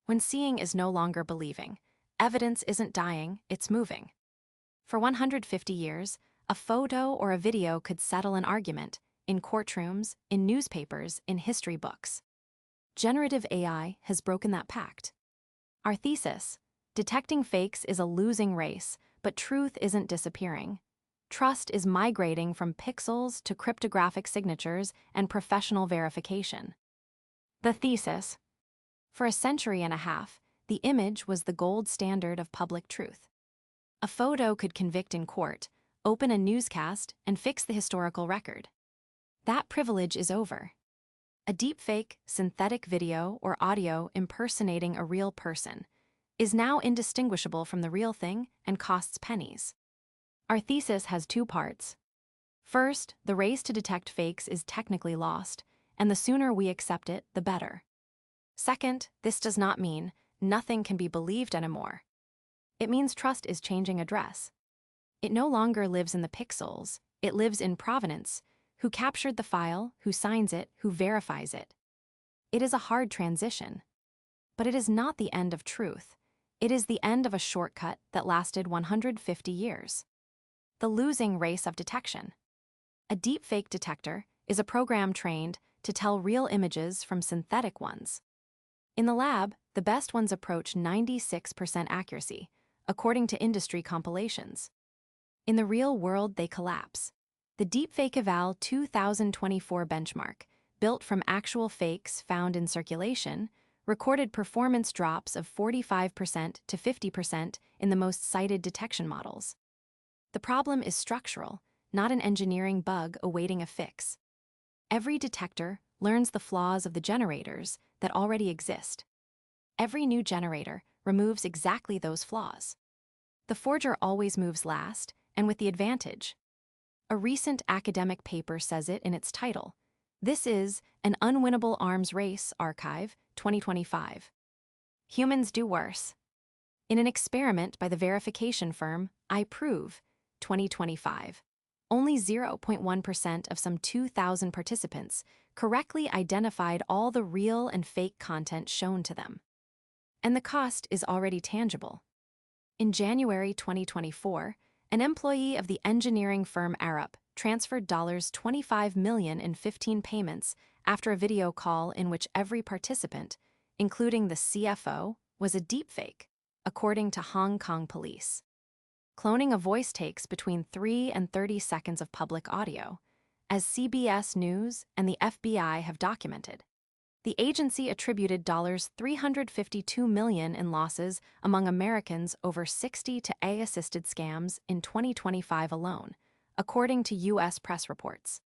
When seeing is no longer believing, evidence isn't dying, it's moving. For 150 years, a photo or a video could settle an argument in courtrooms, in newspapers, in history books. Generative AI has broken that pact. Our thesis: detecting fakes is a losing race, but truth isn't disappearing. Trust is migrating from pixels to cryptographic signatures and professional verification. The thesis: for a century and a half, the image was the gold standard of public truth. A photo could convict in court, open a newscast, and fix the historical record. That privilege is over. A deepfake, synthetic video or audio impersonating a real person is now indistinguishable from the real thing and costs pennies. Our thesis has two parts. First, the race to detect fakes is technically lost, and the sooner we accept it, the better. Second, this does not mean nothing can be believed anymore. It means trust is changing address. It no longer lives in the pixels, it lives in provenance: who captured the file, who signs it, who verifies it. It is a hard transition. But it is not the end of truth. It is the end of a shortcut that lasted 150 years. The losing race of detection. A deepfake detector is a program trained to tell real images from synthetic ones. In the lab, the best ones approach 96% accuracy, according to industry compilations. In the real world, they collapse. The Deepfake Eval 2024 benchmark, built from actual fakes found in circulation, recorded performance drops of 45% to 50% in the most cited detection models. The problem is structural, not an engineering bug awaiting a fix. Every detector learns the flaws of the generators that already exist. Every new generator removes exactly those flaws. The forger always moves last, and with the advantage. A recent academic paper says it in its title. This is an unwinnable arms race, Archive, 2025. Humans do worse. In an experiment by the verification firm iProve, 2025, only 0.1% of some 2,000 participants correctly identified all the real and fake content shown to them. And the cost is already tangible. In January 2024, an employee of the engineering firm Arup transferred $25 million in 15 payments after a video call in which every participant, including the CFO, was a deepfake, according to Hong Kong police. Cloning a voice takes between 3 and 30 seconds of public audio, as CBS News and the FBI have documented. The agency attributed $352 million in losses among Americans over 60 to AI-assisted scams in 2025 alone, according to U.S. press reports.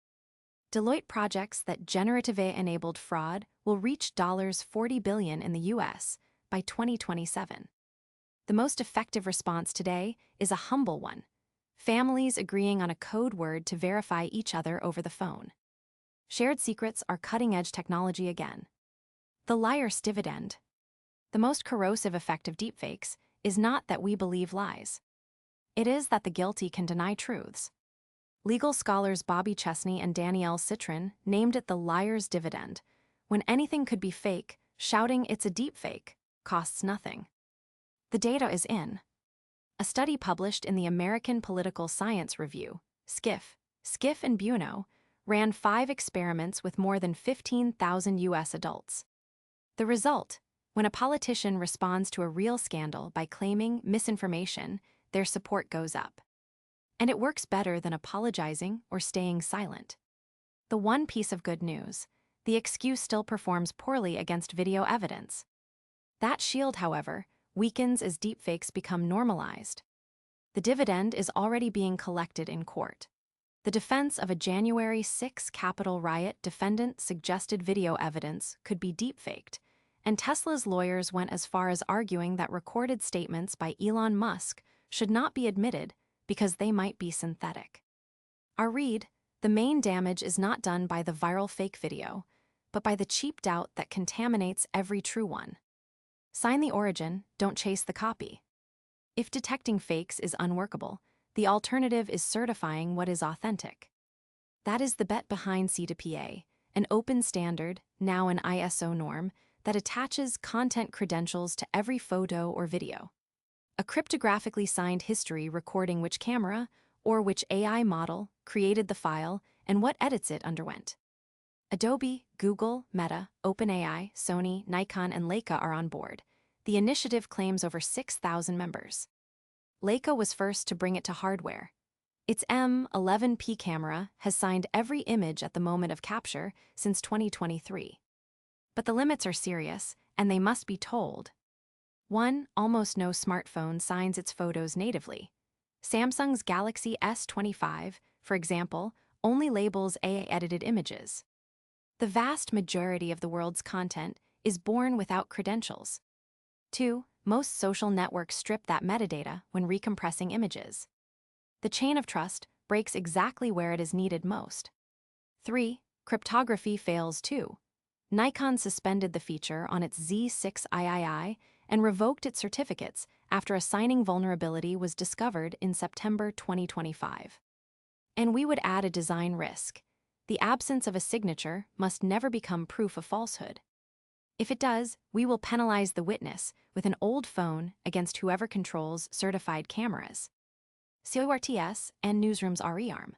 Deloitte projects that generative AI-enabled fraud will reach $40 billion in the U.S. by 2027. The most effective response today is a humble one: families agreeing on a code word to verify each other over the phone. Shared secrets are cutting-edge technology again. The Liar'S Dividend. The most corrosive effect of deepfakes is not that we believe lies. It is that the guilty can deny truths. Legal scholars Bobby Chesney and Danielle Citron named it the Liar'S Dividend. When anything could be fake, shouting "it's a deepfake" costs nothing. The data is in. A study published in the American Political Science Review, Skiff and Buono, ran 5 experiments with more than 15,000 U.S. adults. The result: when a politician responds to a real scandal by claiming misinformation, their support goes up. And it works better than apologizing or staying silent. The one piece of good news: the excuse still performs poorly against video evidence. That shield, however, weakens as deepfakes become normalized. The dividend is already being collected in court. The defense of a January 6 Capitol riot defendant suggested video evidence could be deepfaked, and Tesla's lawyers went as far as arguing that recorded statements by Elon Musk should not be admitted because they might be synthetic. Our read: the main damage is not done by the viral fake video, but by the cheap doubt that contaminates every true one. Sign the origin, don't chase the copy. If detecting fakes is unworkable, the alternative is certifying what is authentic. That is the bet behind C2PA, an open standard, now an ISO norm, that attaches content credentials to every photo or video. A cryptographically signed history recording which camera or which AI model created the file and what edits it underwent. Adobe, Google, Meta, OpenAI, Sony, Nikon, and Leica are on board. The initiative claims over 6,000 members. Leica was first to bring it to hardware. Its M11P camera has signed every image at the moment of capture since 2023. But the limits are serious, and they must be told. 1. Almost no smartphone signs its photos natively. Samsung's Galaxy S25, for example, only labels AI-edited images. The vast majority of the world's content is born without credentials. 2. Most social networks strip that metadata when recompressing images. The chain of trust breaks exactly where it is needed most. 3. Cryptography fails too. Nikon suspended the feature on its Z6 III and revoked its certificates after a signing vulnerability was discovered in September 2025. And we would add a design risk. The absence of a signature must never become proof of falsehood. If it does, we will penalize the witness with an old phone against whoever controls certified cameras. CORTS and Newsrooms REARM.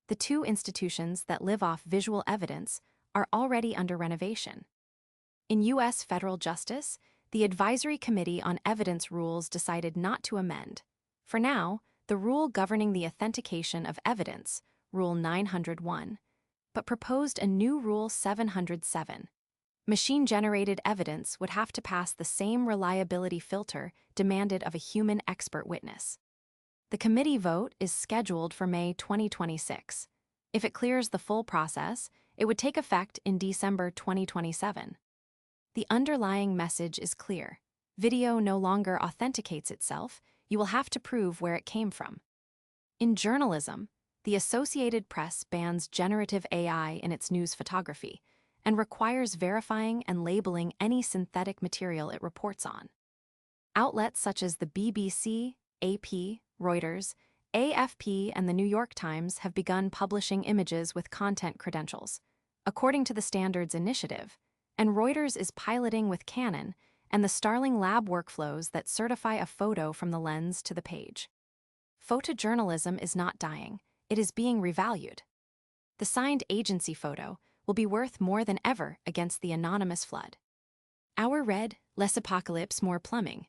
The two institutions that live off visual evidence are already under renovation. In U.S. federal justice, the Advisory Committee on Evidence Rules decided not to amend. For now, the rule governing the authentication of evidence, Rule 901, but proposed a new Rule 707. Machine-generated evidence would have to pass the same reliability filter demanded of a human expert witness. The committee vote is scheduled for May 2026. If it clears the full process, it would take effect in December 2027. The underlying message is clear. Video no longer authenticates itself. You will have to prove where it came from. In journalism, the Associated Press bans generative AI in its news photography and requires verifying and labeling any synthetic material it reports on. Outlets such as the BBC, AP, Reuters, AFP, and the New York Times have begun publishing images with content credentials, according to the Standards Initiative, and Reuters is piloting with Canon and the Starling Lab workflows that certify a photo from the lens to the page. Photojournalism is not dying, it is being revalued. The signed agency photo will be worth more than ever against the anonymous flood. Our red, less apocalypse, more plumbing.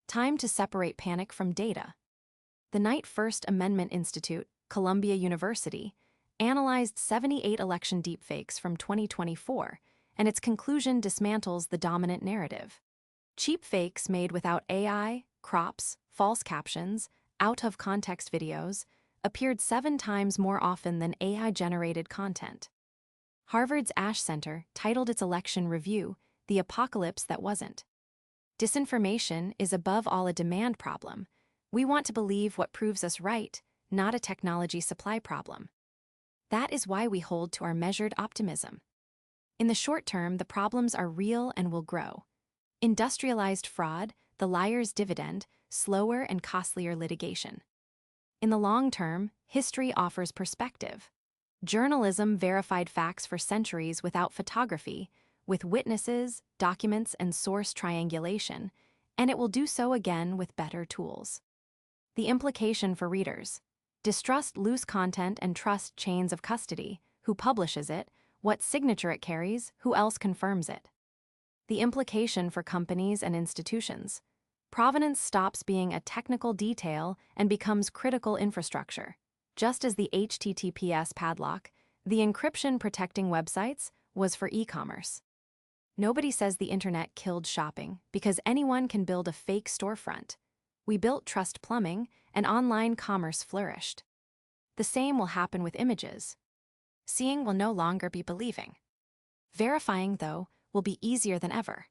Time to separate panic from data. The Knight First Amendment Institute, Columbia University, analyzed 78 election deepfakes from 2024, and its conclusion dismantles the dominant narrative. Cheap fakes made without AI, crops, false captions, out-of-context videos appeared 7 times more often than AI-generated content. Harvard's Ash Center titled its election review, "The Apocalypse That Wasn't." Disinformation is above all a demand problem. We want to believe what proves us right, not a technology supply problem. That is why we hold to our measured optimism. In the short term, the problems are real and will grow. Industrialized fraud, the liar's dividend, slower and costlier litigation. In the long term, history offers perspective. Journalism verified facts for centuries without photography, with witnesses, documents, and source triangulation, and it will do so again with better tools. The implication for readers: distrust loose content and trust chains of custody, who publishes it, what signature it carries, who else confirms it. The implication for companies and institutions: provenance stops being a technical detail and becomes critical infrastructure. Just as the HTTPS padlock, the encryption protecting websites, was for e-commerce. Nobody says the internet killed shopping because anyone can build a fake storefront. We built trust plumbing, and online commerce flourished. The same will happen with images. Seeing will no longer be believing. Verifying, though, will be easier than ever.